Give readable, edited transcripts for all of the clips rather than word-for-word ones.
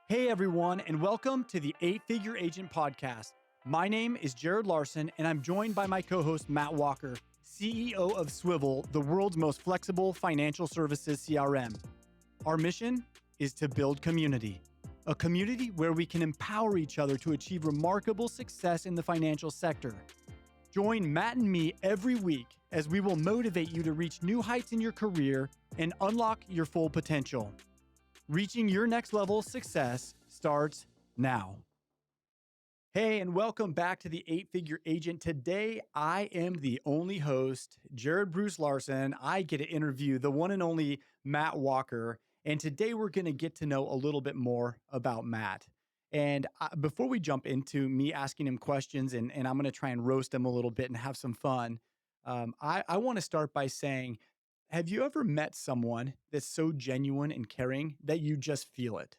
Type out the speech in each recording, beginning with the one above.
Hey everyone, and welcome to the 8-Figure Agent Podcast. My name is Jared Larsen, and I'm joined by my co-host Matt Walker, CEO of Swivel, the world's most flexible financial services CRM. Our mission is to build community, a community where we can empower each other to achieve remarkable success in the financial sector. Join Matt and me every week as we will motivate you to reach new heights in your career and unlock your full potential. Reaching your next level of success starts now. Hey, and welcome back to the 8-Figure Agent. Today, I am the only host, Jared Bruce Larsen. I get to interview the one and only Matt Walker. And today we're going to get to know a little bit more about Matt. And before we jump into me asking him questions, and I'm going to try and roast him a little bit and have some fun, I want to start by saying, have you ever met someone that's so genuine and caring that you just feel it?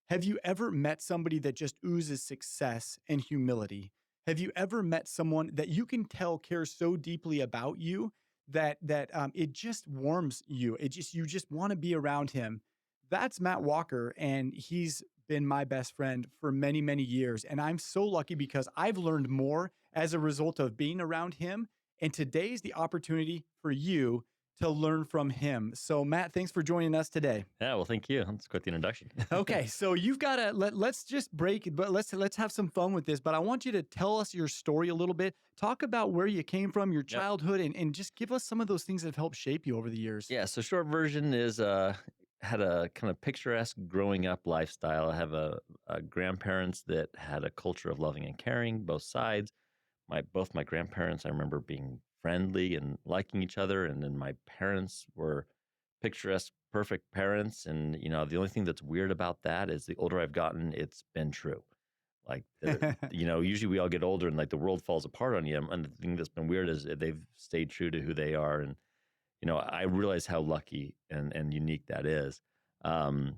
Have you ever met somebody that just oozes success and humility? Have you ever met someone that you can tell cares so deeply about you that it just warms you? You just want to be around him. That's Matt Walker, and he's been my best friend for many, many years. And I'm so lucky because I've learned more as a result of being around him. And today's the opportunity for you to learn from him. So Matt, thanks for joining us today. Yeah, well, thank you. That's quite the introduction. Okay, so you've got to let's just break, but let's have some fun with this. But I want you to tell us your story a little bit. Talk about where you came from, your childhood, and just give us some of those things that have helped shape you over the years. Yeah, so short version is had a kind of picturesque growing up lifestyle. I have a grandparents that had a culture of loving and caring, both sides. Both my grandparents, I remember being friendly and liking each other. And then my parents were picturesque, perfect parents. And, the only thing that's weird about that is the older I've gotten, it's been true. Like, usually we all get older and like the world falls apart on you. And the thing that's been weird is they've stayed true to who they are. And, I realize how lucky and unique that is. When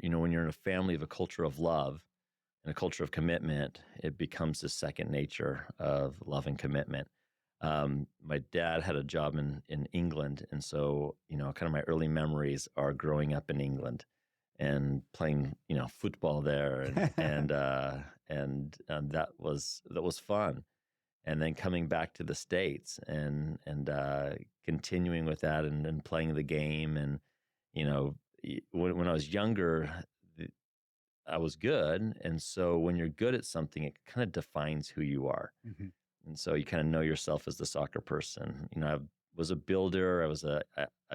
you're in a family of a culture of love, and a culture of commitment, it becomes the second nature of love and commitment. My dad had a job in England. And so, kind of my early memories are growing up in England and playing, football there. And that was fun. And then coming back to the States and continuing with that and playing the game. And, when I was younger, I was good. And so when you're good at something, it kind of defines who you are. Mm-hmm. And so you kind of know yourself as the soccer person. I was a builder. I was a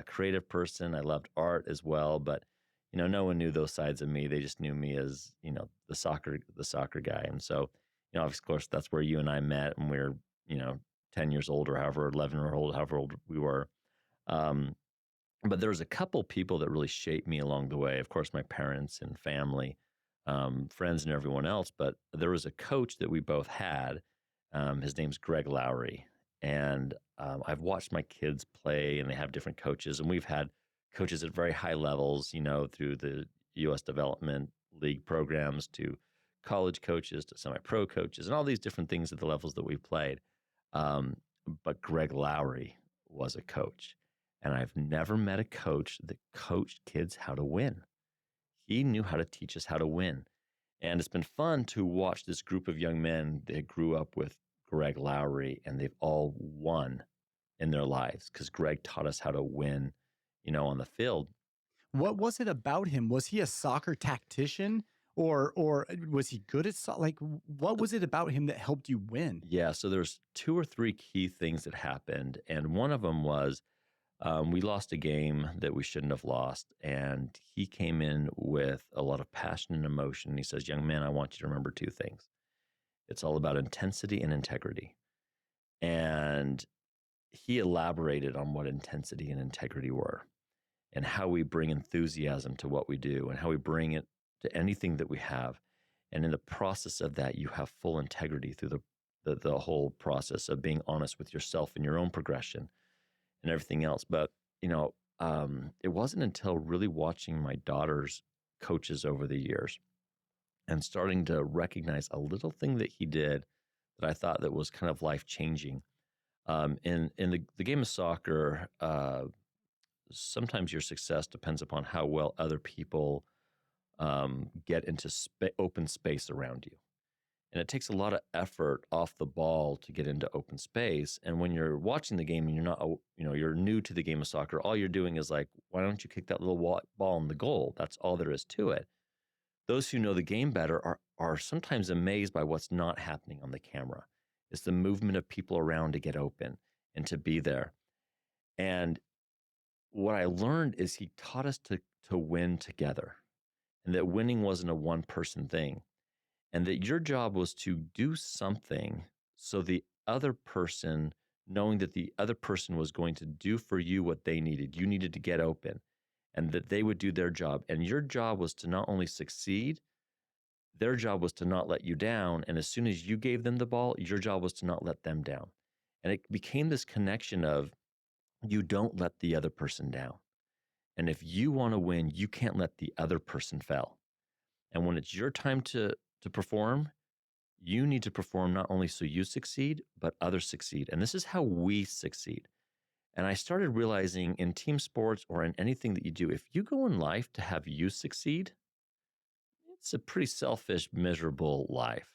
creative person. I loved art as well. But, no one knew those sides of me. They just knew me as, the soccer guy. And so, of course, that's where you and I met. And we were, 10 years old or however, 11 or old, however old we were. But there was a couple people that really shaped me along the way. Of course, my parents and family. Friends and everyone else, but there was a coach that we both had. His name's Greg Lowry, and I've watched my kids play, and they have different coaches, and we've had coaches at very high levels, through the U.S. Development League programs to college coaches to semi-pro coaches, and all these different things at the levels that we've played. But Greg Lowry was a coach, and I've never met a coach that coached kids how to win. He knew how to teach us how to win. And it's been fun to watch this group of young men that grew up with Greg Lowry, and they've all won in their lives because Greg taught us how to win, on the field. What was it about him? Was he a soccer tactician or was he good at what was it about him that helped you win? Yeah, so there's 2 or 3 key things that happened. And one of them was we lost a game that we shouldn't have lost, and he came in with a lot of passion and emotion. He says, young man, I want you to remember 2 things. It's all about intensity and integrity. And he elaborated on what intensity and integrity were and how we bring enthusiasm to what we do and how we bring it to anything that we have. And in the process of that, you have full integrity through the whole process of being honest with yourself and your own progression and everything else. But, it wasn't until really watching my daughter's coaches over the years and starting to recognize a little thing that he did that I thought that was kind of life-changing. In the game of soccer, sometimes your success depends upon how well other people get into open space around you. And it takes a lot of effort off the ball to get into open space. And when you're watching the game and you're not, you're new to the game of soccer, all you're doing is like, why don't you kick that little ball in the goal? That's all there is to it. Those who know the game better are sometimes amazed by what's not happening on the camera. It's the movement of people around to get open and to be there. And what I learned is he taught us to win together, and that winning wasn't a one-person thing, and that your job was to do something so the other person, knowing that the other person was going to do for you what they needed, you needed to get open, and that they would do their job. And your job was to not only succeed, their job was to not let you down. And as soon as you gave them the ball, your job was to not let them down. And it became this connection of, you don't let the other person down. And if you want to win, you can't let the other person fail. And when it's your time to perform, you need to perform not only so you succeed, but others succeed. And this is how we succeed. And I started realizing in team sports or in anything that you do, if you go in life to have you succeed, it's a pretty selfish, miserable life.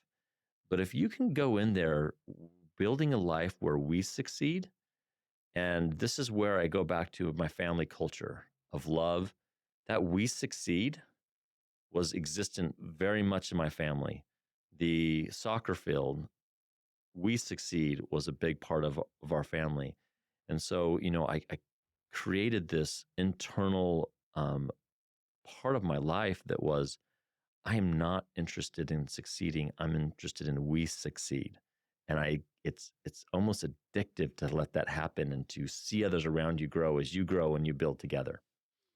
But if you can go in there building a life where we succeed, and this is where I go back to my family culture of love, that we succeed was existent very much in my family. The soccer field, we succeed, was a big part of our family. And so, I created this internal part of my life that was, I am not interested in succeeding. I'm interested in we succeed. And it's almost addictive to let that happen and to see others around you grow as you grow and you build together.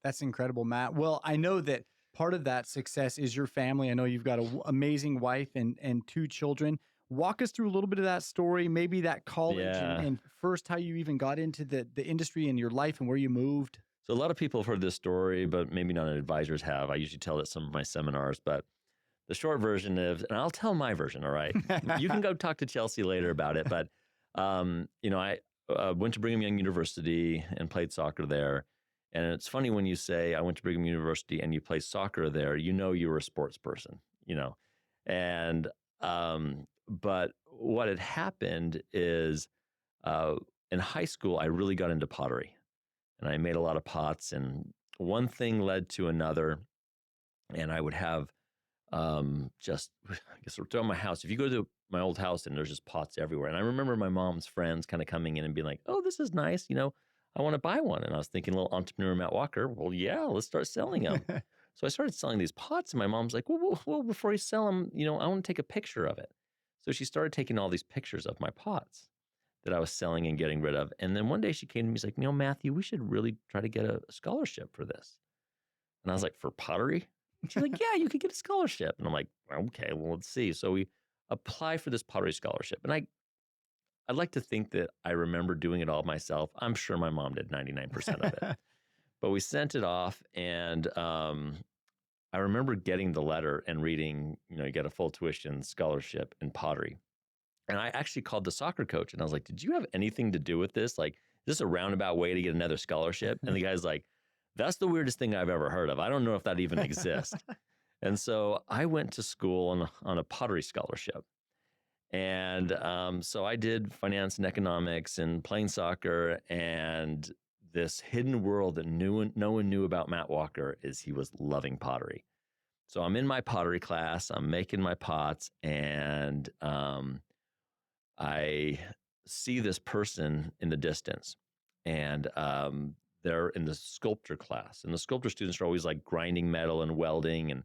That's incredible, Matt. Well, I know that part of that success is your family. I know you've got an amazing wife and 2 children. Walk us through a little bit of that story, maybe that college and first how you even got into the industry in your life and where you moved. So a lot of people have heard this story, but maybe not advisors have. I usually tell it at some of my seminars, but the short version is, and I'll tell my version, all right? You can go talk to Chelsea later about it, but I went to Brigham Young University and played soccer there. And it's funny when you say, I went to Brigham University and you play soccer there, you were a sports person, And, but what had happened is in high school, I really got into pottery and I made a lot of pots, and one thing led to another. And I would have throughout my house, if you go to my old house and there's just pots everywhere. And I remember my mom's friends kind of coming in and being like, oh, this is nice. I want to buy one. And I was thinking, little entrepreneur Matt Walker, well, yeah, let's start selling them. So I started selling these pots, and my mom's like, well, before you sell them, I want to take a picture of it. So she started taking all these pictures of my pots that I was selling and getting rid of. And then one day she came to me, she's like, Matthew, we should really try to get a scholarship for this. And I was like, for pottery? She's like, yeah, you could get a scholarship. And I'm like, okay, well, let's see. So we apply for this pottery scholarship. And I'd like to think that I remember doing it all myself. I'm sure my mom did 99% of it. But we sent it off, and I remember getting the letter and reading, you get a full tuition scholarship in pottery. And I actually called the soccer coach, and I was like, did you have anything to do with this? Like, is this a roundabout way to get another scholarship? And the guy's like, that's the weirdest thing I've ever heard of. I don't know if that even exists. And so I went to school on a pottery scholarship. And so I did finance and economics and playing soccer, and this hidden world that no one knew about Matt Walker is he was loving pottery. So I'm in my pottery class, I'm making my pots, and I see this person in the distance, and they're in the sculpture class, and the sculpture students are always like grinding metal and welding, and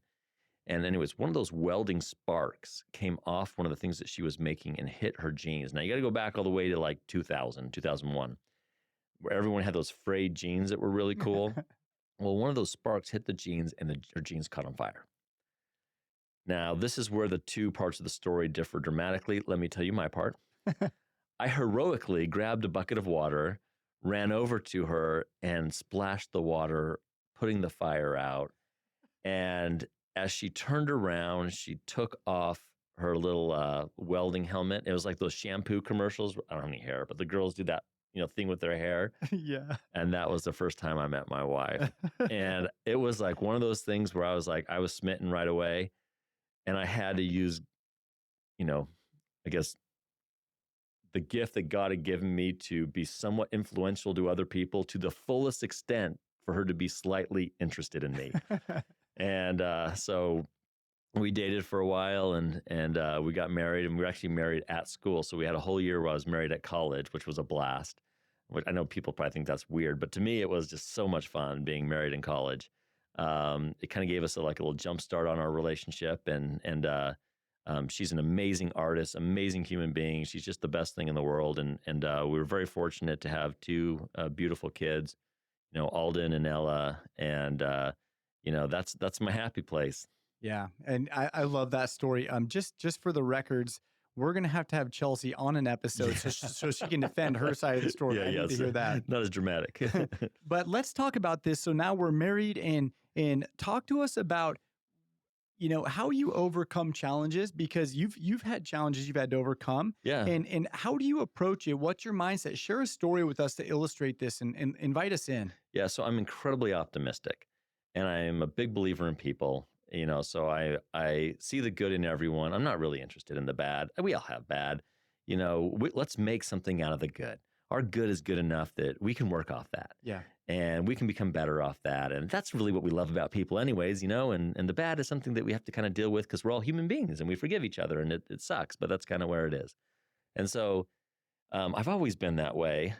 anyways, one of those welding sparks came off one of the things that she was making and hit her jeans. Now you got to go back all the way to like 2001, where everyone had those frayed jeans that were really cool. Well, one of those sparks hit the jeans, and her jeans caught on fire. Now, this is where the 2 parts of the story differ dramatically. Let me tell you my part. I heroically grabbed a bucket of water, ran over to her, and splashed the water, putting the fire out. And as she turned around, she took off her little welding helmet. It was like those shampoo commercials. I don't have any hair, but the girls do that, thing with their hair. Yeah. And that was the first time I met my wife. And it was like one of those things where I was like, I was smitten right away. And I had to use, I guess the gift that God had given me to be somewhat influential to other people to the fullest extent for her to be slightly interested in me. And so we dated for a while, and we got married, and we were actually married at school. So we had a whole year where I was married at college, which was a blast. Which I know people probably think that's weird, but to me, it was just so much fun being married in college. It kind of gave us a little jump start on our relationship, and she's an amazing artist, amazing human being. She's just the best thing in the world, and we were very fortunate to have two beautiful kids, Alden and Ella, and that's my happy place. Yeah, and I love that story. Just for the records, we're gonna have to have Chelsea on an episode so she can defend her side of the story. I need to hear that. Not as dramatic. But let's talk about this. So now we're married, and talk to us about how you overcome challenges, because you've had challenges you've had to overcome. Yeah. And how do you approach it? What's your mindset? Share a story with us to illustrate this and invite us in. Yeah, so I'm incredibly optimistic, and I'm a big believer in people. So I see the good in everyone. I'm not really interested in the bad. We all have bad. Let's make something out of the good. Our good is good enough that we can work off that. Yeah. And we can become better off that. And that's really what we love about people anyways, and the bad is something that we have to kind of deal with because we're all human beings and we forgive each other, and it sucks, but that's kind of where it is. And so I've always been that way.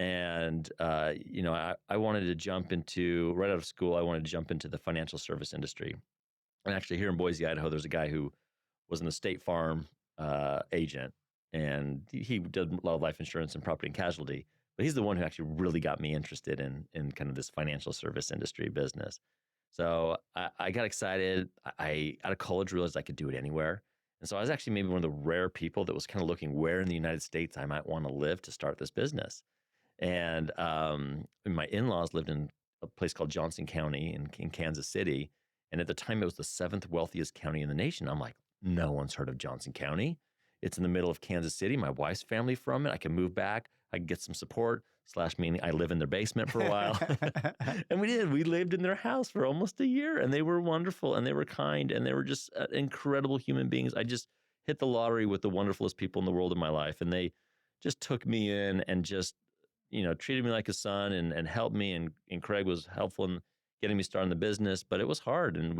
I wanted to jump into, right out of school, I wanted to jump into the financial service industry. And actually here in Boise, Idaho, there's a guy who was an estate farm agent, and he did a lot of life insurance and property and casualty, but he's the one who actually really got me interested in kind of this financial service industry business. So I got excited. I out of college realized I could do it anywhere. And so I was actually maybe one of the rare people that was kind of looking where in the United States I might want to live to start this business. And my in-laws lived in a place called Johnson County in Kansas City. And at the time, it was the 7th wealthiest county in the nation. I'm like, no one's heard of Johnson County. It's in the middle of Kansas City. My wife's family from it. I can move back. I can get some support, meaning I live in their basement for a while. And we did. We lived in their house for almost a year, and they were wonderful, and they were kind, and they were just incredible human beings. I just hit the lottery with the wonderfulest people in the world in my life, and they just took me in and just treated me like a son and helped me. And Craig was helpful in getting me started in the business, but it was hard. And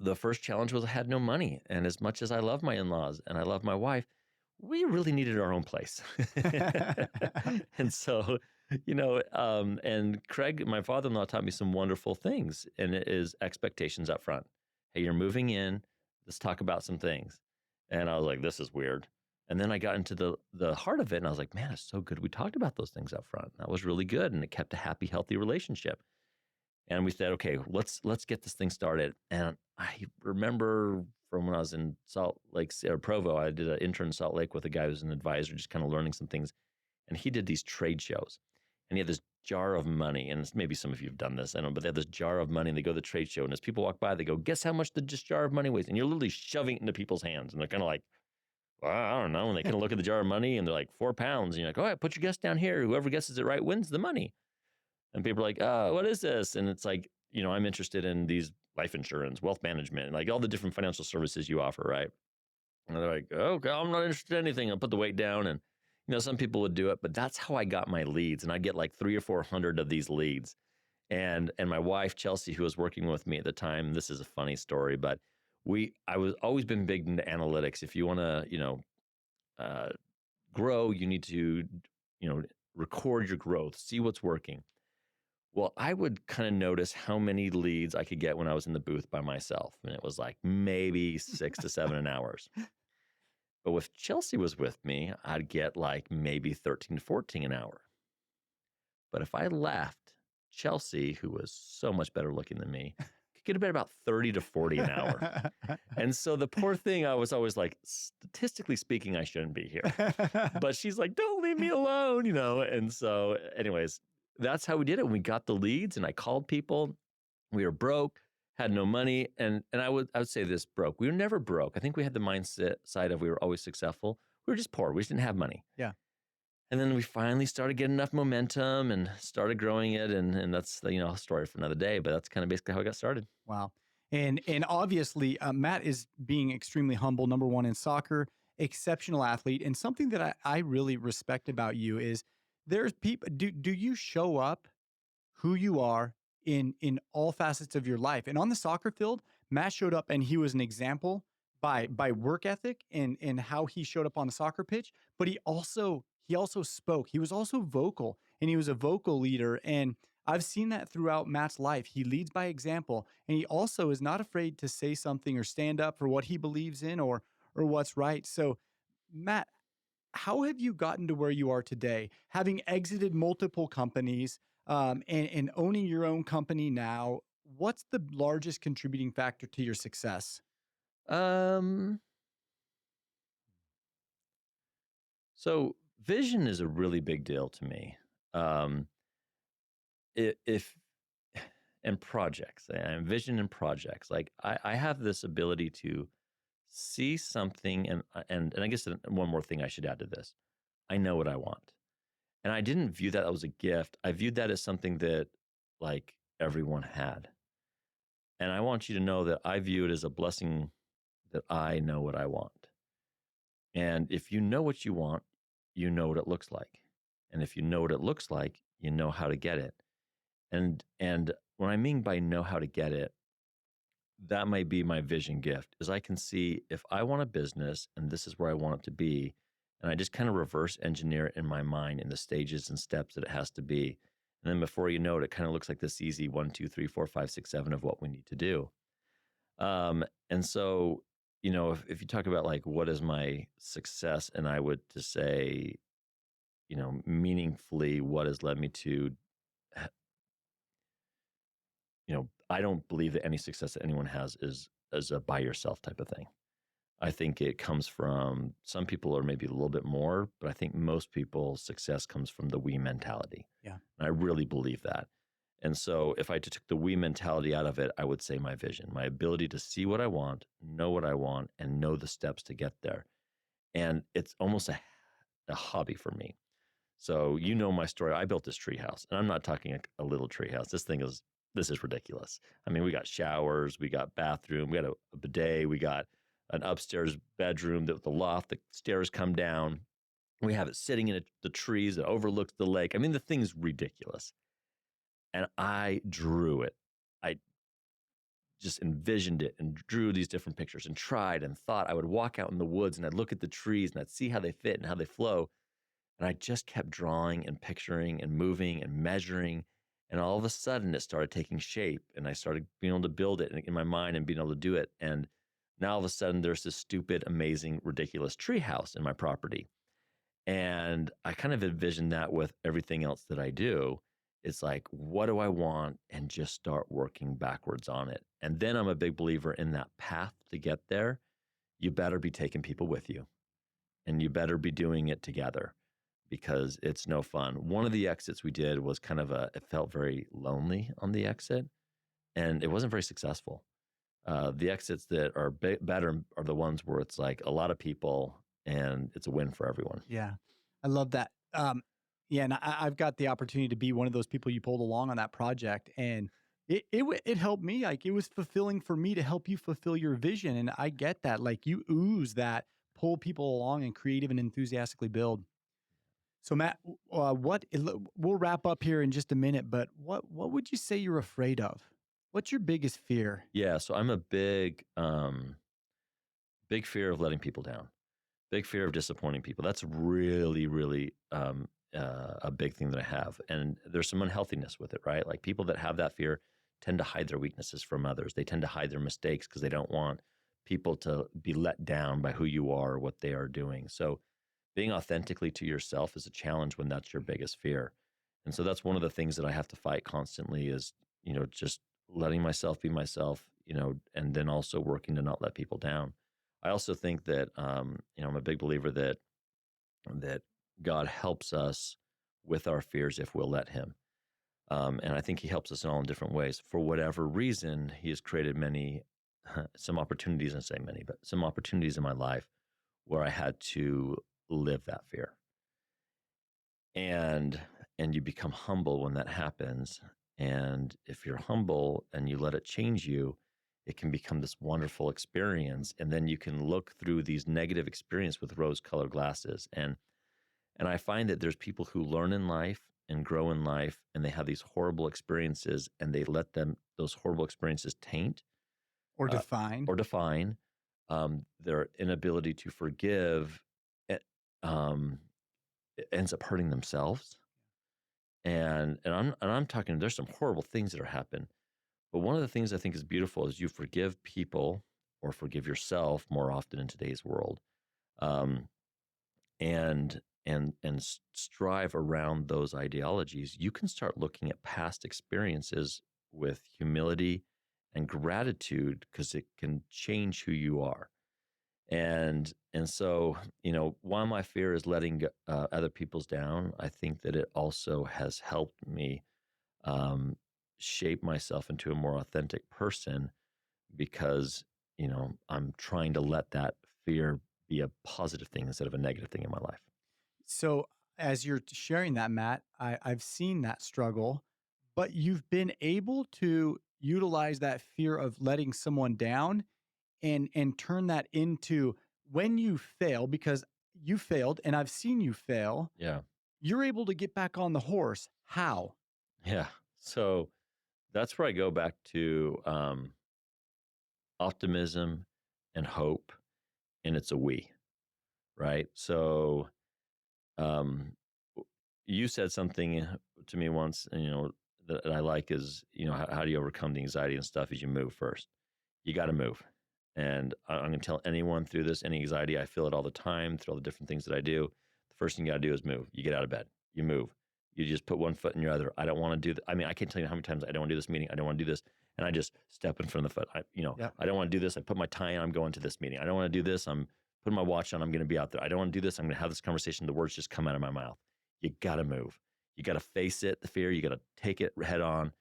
the first challenge was I had no money. And as much as I love my in-laws and I love my wife, we really needed our own place. And so, and Craig, my father-in-law, taught me some wonderful things, and it is expectations up front. Hey, you're moving in. Let's talk about some things. And I was like, this is weird. And then I got into the heart of it, and I was like, man, it's so good we talked about those things up front. That was really good, and it kept a happy, healthy relationship. And we said, okay, let's get this thing started. And I remember from when I was in Salt Lake or Provo, I did an intern in Salt Lake with a guy who's an advisor, just kind of learning some things. And he did these trade shows, and he had this jar of money. And maybe some of you have done this, I don't know, but they have this jar of money, and they go to the trade show, and as people walk by, they go, guess how much this jar of money weighs? And you're literally shoving it into people's hands, and they're kind of like, well, I don't know. And they kind of look at the jar of money, and they're like 4 pounds. And you're like, all right, put your guess down here. Whoever guesses it right wins the money. And people are like, oh, what is this? And it's like, I'm interested in these life insurance, wealth management, like all the different financial services you offer, right? And they're like, okay, I'm not interested in anything. I'll put the weight down. And, some people would do it, but that's how I got my leads. And I'd get like 300 or 400 of these leads. And my wife, Chelsea, who was working with me at the time, this is a funny story, but I was always been big into analytics. If you want to, grow, you need to, record your growth, see what's working. Well, I would kind of notice how many leads I could get when I was in the booth by myself. And it was like maybe 6 to 7 hours. But if Chelsea was with me, I'd get like maybe 13 to 14 an hour. But if I left, Chelsea, who was so much better looking than me, could get about 30 to 40 an hour. And so the poor thing, I was always like, statistically speaking, I shouldn't be here. But she's like, don't leave me alone, And so anyways, that's how we did it. We got the leads, and I called people. We were broke, had no money. And I would say this, broke. We were never broke. I think we had the mindset side of we were always successful. we were just poor. We just didn't have money. Yeah. And then we finally started getting enough momentum and started growing it. And that's the, a story for another day, but that's kind of basically how I got started. Wow. And obviously, Matt is being extremely humble, number one in soccer, exceptional athlete. And something that I really respect about you is there's people, do you show up who you are in all facets of your life? And on the soccer field, Matt showed up and he was an example by work ethic and how he showed up on the soccer pitch, but he also spoke. He was also vocal, and he was a vocal leader. And I've seen that throughout Matt's life. He leads by example, and he also is not afraid to say something or stand up for what he believes in or what's right. So, Matt, how have you gotten to where you are today, having exited multiple companies, and owning your own company now? What's the largest contributing factor to your success? Um, so vision is a really big deal to me. Um, if and projects, and vision and projects, like I have this ability to see something, and I guess one more thing I should add to this: I know what I want, and I didn't view that as a gift. I viewed that as something that like everyone had, and I want you to know that I view it as a blessing that I know what I want. And if you know what you want, you know what it looks like. And if you know what it looks like, you know how to get it. And what I mean by know how to get it, that might be my vision gift, is I can see if I want a business and this is where I want it to be, and I just kind of reverse engineer it in my mind in the stages and steps that it has to be. And then before you know it, it kind of looks like this easy 1, 2, 3, 4, 5, 6, 7 of what we need to do. And so, if you talk about like what is my success, and I would to say, meaningfully, what has led me to, I don't believe that any success that anyone has is a by yourself type of thing. I think it comes from some people, or maybe a little bit more, but I think most people's success comes from the we mentality. Yeah. And I really believe that. And so if I took the we mentality out of it, I would say my vision, my ability to see what I want, know what I want, and know the steps to get there. And it's almost a hobby for me. So my story. I built this tree house, and I'm not talking a little tree house. This is ridiculous. I mean, we got showers, we got bathroom, we got a bidet, we got an upstairs bedroom with the loft, the stairs come down. We have it sitting in the trees that overlooks the lake. I mean, the thing's ridiculous. And I drew it. I just envisioned it and drew these different pictures and tried and thought I would walk out in the woods and I'd look at the trees and I'd see how they fit and how they flow. And I just kept drawing and picturing and moving and measuring. And all of a sudden it started taking shape, and I started being able to build it in my mind and being able to do it. And now all of a sudden there's this stupid, amazing, ridiculous tree house in my property. And I kind of envision that with everything else that I do. It's like, what do I want? And just start working backwards on it. And then I'm a big believer in that path to get there. You better be taking people with you, and you better be doing it together, because it's no fun. One of the exits we did was it felt very lonely on the exit, and it wasn't very successful. The exits that are better are the ones where it's like a lot of people and it's a win for everyone. Yeah. I love that. Yeah, and I've got the opportunity to be one of those people you pulled along on that project, and it helped me. Like, it was fulfilling for me to help you fulfill your vision, and I get that. Like, you ooze that, pull people along and creative and enthusiastically build. So, Matt, we'll wrap up here in just a minute, but what would you say you're afraid of? What's your biggest fear? Yeah, so I'm a big fear of letting people down. Big fear of disappointing people. That's really, really a big thing that I have. And there's some unhealthiness with it, right? Like, people that have that fear tend to hide their weaknesses from others. They tend to hide their mistakes because they don't want people to be let down by who you are or what they are doing. So being authentically to yourself is a challenge when that's your biggest fear. And so that's one of the things that I have to fight constantly is, just letting myself be myself, and then also working to not let people down. I also think that, I'm a big believer that God helps us with our fears if we'll let him. And I think he helps us in all in different ways. For whatever reason, he has created some opportunities, I say many, but some opportunities in my life where I had to live that fear. And you become humble when that happens. And if you're humble and you let it change you, it can become this wonderful experience. And then you can look through these negative experiences with rose-colored glasses. And I find that there's people who learn in life and grow in life, and they have these horrible experiences, and they let those horrible experiences taint Or define. or define their inability to forgive. It, it ends up hurting themselves. And I'm talking. There's some horrible things that are happening. But one of the things I think is beautiful is you forgive people or forgive yourself more often in today's world, um, and strive around those ideologies. You can start looking at past experiences with humility and gratitude, because it can change who you are. And so, while my fear is letting other people's down, I think that it also has helped me um, shape myself into a more authentic person, because I'm trying to let that fear be a positive thing instead of a negative thing in my life. So as you're sharing that, Matt, I've seen that struggle, but you've been able to utilize that fear of letting someone down and turn that into when you fail, because you failed and I've seen you fail, Yeah. you're able to get back on the horse. How? Yeah. So that's where I go back to optimism and hope, and it's a we, right? So um, you said something to me once, that I like is, how do you overcome the anxiety and stuff? Is you move first. You got to move. And I'm going to tell anyone through this, any anxiety, I feel it all the time through all the different things that I do. The first thing you got to do is move. You get out of bed, you move. You just put one foot in your other. I don't want to do that. I mean, I can't tell you how many times I don't want to do this meeting. I don't want to do this. And I just step in front of the foot. Yep. I don't want to do this. I put my tie on. I'm going to this meeting. I don't want to do this. I'm putting my watch on. I'm going to be out there. I don't want to do this. I'm going to have this conversation. The words just come out of my mouth. You got to move. You got to face it, the fear. You got to take it head on.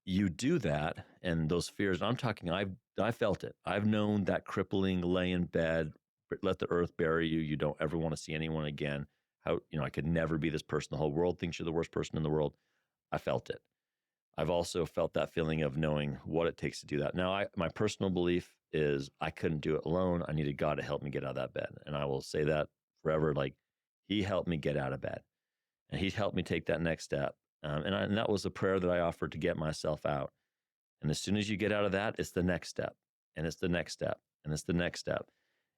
You do that, and those fears, I'm talking, I felt it. I've known that crippling lay in bed, let the earth bury you. You don't ever want to see anyone again. How, I could never be this person. The whole world thinks you're the worst person in the world. I felt it. I've also felt that feeling of knowing what it takes to do that. Now, my personal belief is I couldn't do it alone. I needed God to help me get out of that bed. And I will say that forever. Like, he helped me get out of bed, and he helped me take that next step. And that was a prayer that I offered to get myself out. And as soon as you get out of that, it's the next step, and it's the next step, and it's the next step.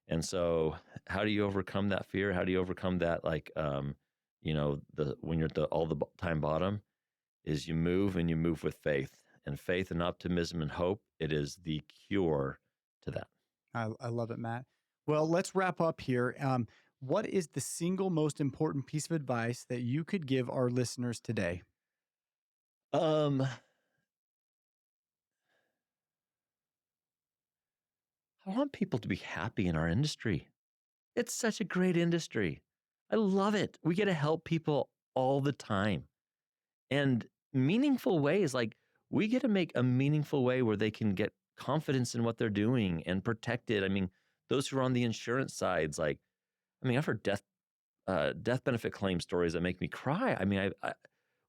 And so, how do you overcome that fear? How do you overcome that? When you're at the all the time bottom, is you move, and you move with faith, and faith and optimism and hope. It is the cure to that. I love it, Matt. Well, let's wrap up here. What is the single most important piece of advice that you could give our listeners today? I want people to be happy in our industry. It's such a great industry. I love it. We get to help people all the time. And meaningful ways, like, we get to make a meaningful way where they can get confidence in what they're doing and protected. I mean, those who are on the insurance sides, I've heard death benefit claim stories that make me cry. I mean,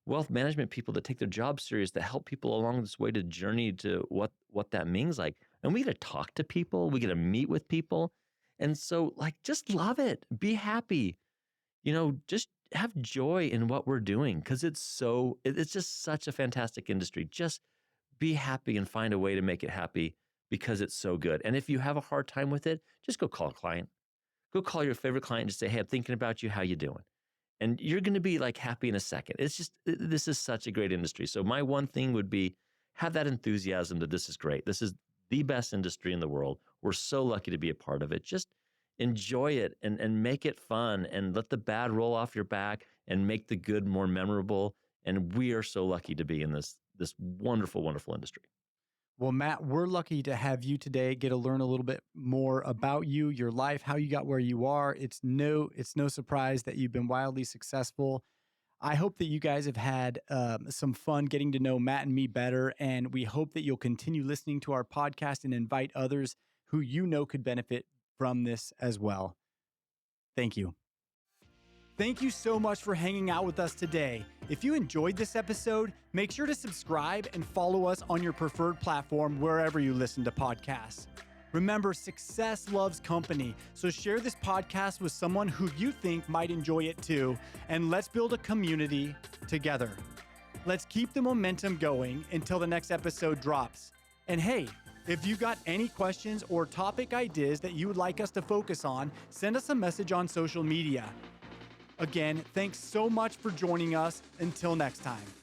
wealth management people that take their job serious, that help people along this way to journey to what that means. And we get to talk to people, we get to meet with people. And so, just love it. Be happy. Just have joy in what we're doing, because it's just such a fantastic industry. Just be happy and find a way to make it happy, because it's so good. And if you have a hard time with it, just go call a client. Go call your favorite client and just say, hey, I'm thinking about you. How you doing? And you're going to be happy in a second. This is such a great industry. So my one thing would be, have that enthusiasm that this is great. This is the best industry in the world. We're so lucky to be a part of it. Just enjoy it and make it fun, and let the bad roll off your back and make the good more memorable. And we are so lucky to be in this wonderful, wonderful industry. Well, Matt, we're lucky to have you today, get to learn a little bit more about you, your life, how you got where you are. It's no surprise that you've been wildly successful. I hope that you guys have had some fun getting to know Matt and me better. And we hope that you'll continue listening to our podcast and invite others who could benefit from this as well. Thank you. Thank you so much for hanging out with us today. If you enjoyed this episode, make sure to subscribe and follow us on your preferred platform wherever you listen to podcasts. Remember, success loves company, so share this podcast with someone who you think might enjoy it too, and let's build a community together. Let's keep the momentum going until the next episode drops. And hey, if you got any questions or topic ideas that you would like us to focus on, send us a message on social media. Again, thanks so much for joining us. Until next time.